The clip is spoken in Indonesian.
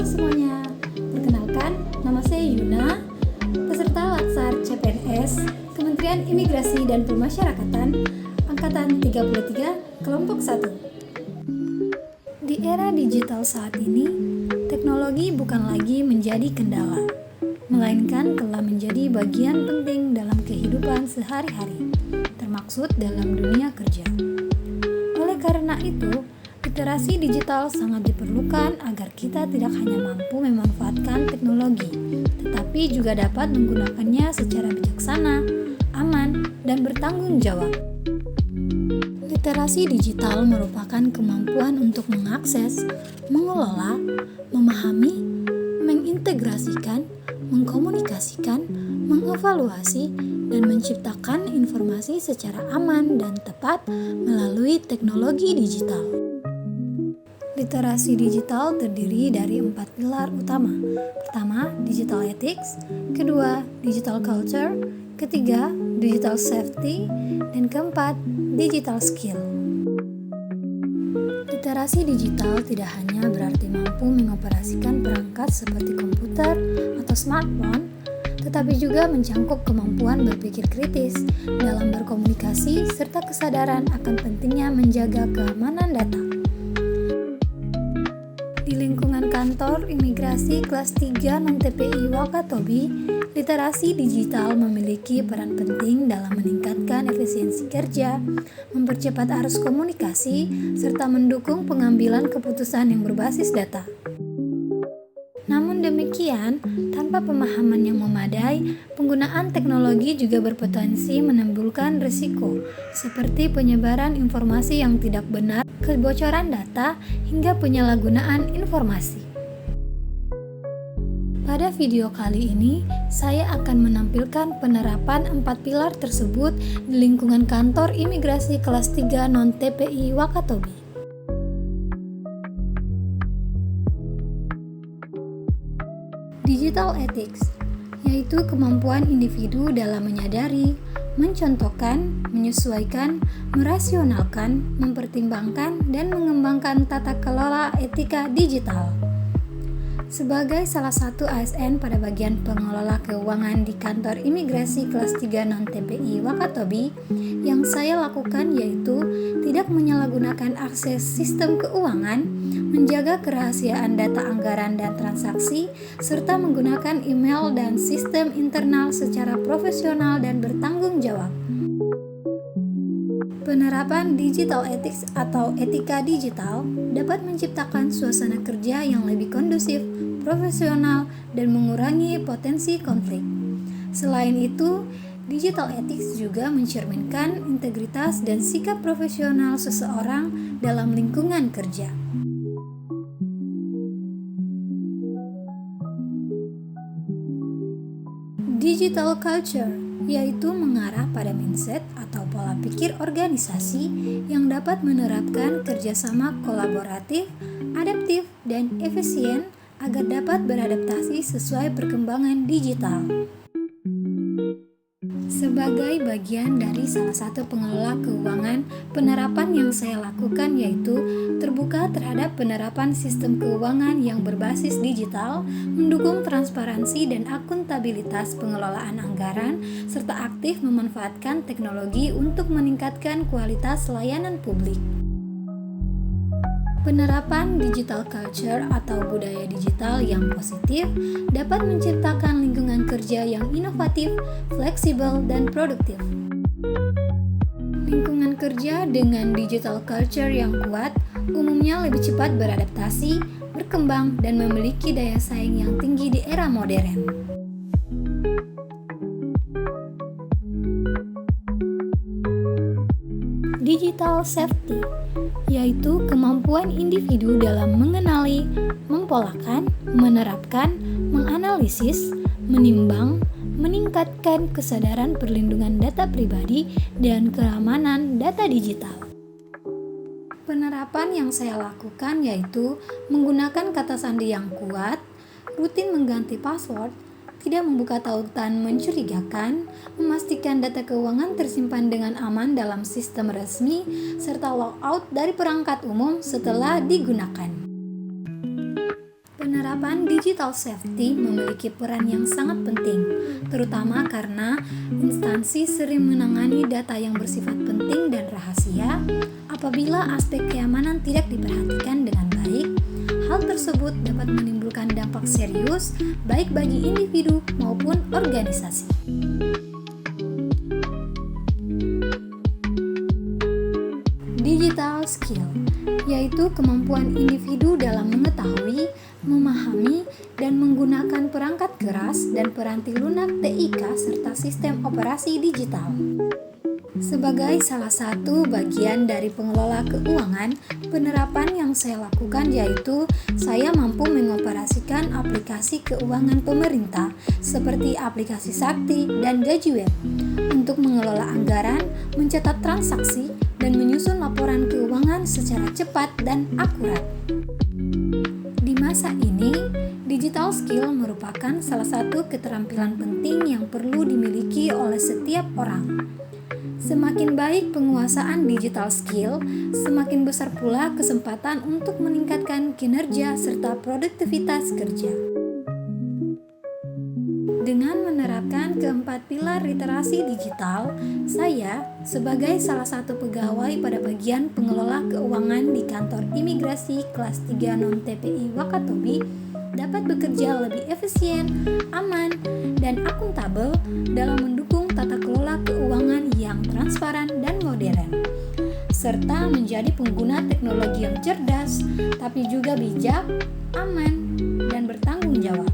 semuanya, perkenalkan nama saya Yuna, peserta Latsar CPNS Kementerian Imigrasi dan Pemasyarakatan Angkatan 33 Kelompok 1. Di era digital saat ini, teknologi bukan lagi menjadi kendala, melainkan telah menjadi bagian penting dalam kehidupan sehari-hari, termaksud dalam dunia kerja. Oleh karena itu, literasi digital sangat diperlukan agar kita tidak hanya mampu memanfaatkan teknologi, tetapi juga dapat menggunakannya secara bijaksana, aman, dan bertanggung jawab. Literasi digital merupakan kemampuan untuk mengakses, mengelola, memahami, mengintegrasikan, mengkomunikasikan, mengevaluasi, dan menciptakan informasi secara aman dan tepat melalui teknologi digital. Literasi digital terdiri dari 4 pilar utama. Pertama, digital ethics. Kedua, digital culture. Ketiga, digital safety. Dan keempat, digital skill. Literasi digital tidak hanya berarti mampu mengoperasikan perangkat seperti komputer atau smartphone, tetapi juga mencangkup kemampuan berpikir kritis dalam berkomunikasi serta kesadaran akan pentingnya menjaga keamanan data. Di lingkungan kantor imigrasi kelas 3 non-TPI Wakatobi, literasi digital memiliki peran penting dalam meningkatkan efisiensi kerja, mempercepat arus komunikasi, serta mendukung pengambilan keputusan yang berbasis data. Namun demikian, tanpa pemahaman yang memadai, penggunaan teknologi juga berpotensi menimbulkan risiko, seperti penyebaran informasi yang tidak benar, kebocoran data, hingga penyalahgunaan informasi. Pada video kali ini, saya akan menampilkan penerapan 4 pilar tersebut di lingkungan kantor imigrasi kelas 3 non-TPI Wakatobi. Digital ethics, yaitu kemampuan individu dalam menyadari, mencontohkan, menyesuaikan, merasionalkan, mempertimbangkan, dan mengembangkan tata kelola etika digital. Sebagai salah satu ASN pada bagian pengelola keuangan di kantor imigrasi kelas 3 non-TPI Wakatobi, yang saya lakukan yaitu tidak menyalahgunakan akses sistem keuangan, menjaga kerahasiaan data anggaran dan transaksi, serta menggunakan email dan sistem internal secara profesional dan bertanggung jawab. Penerapan digital ethics atau etika digital dapat menciptakan suasana kerja yang lebih kondusif, profesional, dan mengurangi potensi konflik. Selain itu, digital ethics juga mencerminkan integritas dan sikap profesional seseorang dalam lingkungan kerja. Digital culture, yaitu mengarah pada mindset atau pola pikir organisasi yang dapat menerapkan kerjasama kolaboratif, adaptif, dan efisien agar dapat beradaptasi sesuai perkembangan digital. Sebagai bagian dari salah satu pengelola keuangan, penerapan yang saya lakukan yaitu terbuka terhadap penerapan sistem keuangan yang berbasis digital, mendukung transparansi dan akuntabilitas pengelolaan anggaran, serta aktif memanfaatkan teknologi untuk meningkatkan kualitas layanan publik. Penerapan digital culture atau budaya digital yang positif dapat menciptakan lingkungan kerja yang inovatif, fleksibel, dan produktif. Lingkungan kerja dengan digital culture yang kuat umumnya lebih cepat beradaptasi, berkembang, dan memiliki daya saing yang tinggi di era modern. Digital safety, yaitu kemampuan individu dalam mengenali, mempolakan, menerapkan, menganalisis, menimbang, meningkatkan kesadaran perlindungan data pribadi dan keamanan data digital. Penerapan yang saya lakukan yaitu menggunakan kata sandi yang kuat, rutin mengganti password, tidak membuka tautan mencurigakan, memastikan data keuangan tersimpan dengan aman dalam sistem resmi, serta logout dari perangkat umum setelah digunakan. Penerapan digital safety memiliki peran yang sangat penting, terutama karena instansi sering menangani data yang bersifat penting dan rahasia. Apabila aspek keamanan tidak diperhatikan dengan baik, hal tersebut dapat menimbulkan dampak serius baik bagi individu maupun organisasi. Digital skill, yaitu kemampuan individu dalam mengetahui, memahami, dan menggunakan perangkat keras dan peranti lunak TIK serta sistem operasi digital. Sebagai salah satu bagian dari pengelola keuangan, penerapan yang saya lakukan yaitu saya mampu mengoperasikan aplikasi keuangan pemerintah seperti aplikasi Sakti dan Gaji Web untuk mengelola anggaran, mencatat transaksi, dan menyusun laporan keuangan secara cepat dan akurat. Di masa ini, digital skill merupakan salah satu keterampilan penting yang perlu dimiliki oleh setiap orang. Semakin baik penguasaan digital skill, semakin besar pula kesempatan untuk meningkatkan kinerja serta produktivitas kerja. Dengan menerapkan keempat pilar literasi digital, saya sebagai salah satu pegawai pada bagian pengelola keuangan di kantor imigrasi kelas 3 non-TPI Wakatobi dapat bekerja lebih efisien, aman, dan akuntabel dalam mendukung tata kelola keuangan yang transparan dan modern, serta menjadi pengguna teknologi yang cerdas, tapi juga bijak, aman, dan bertanggung jawab.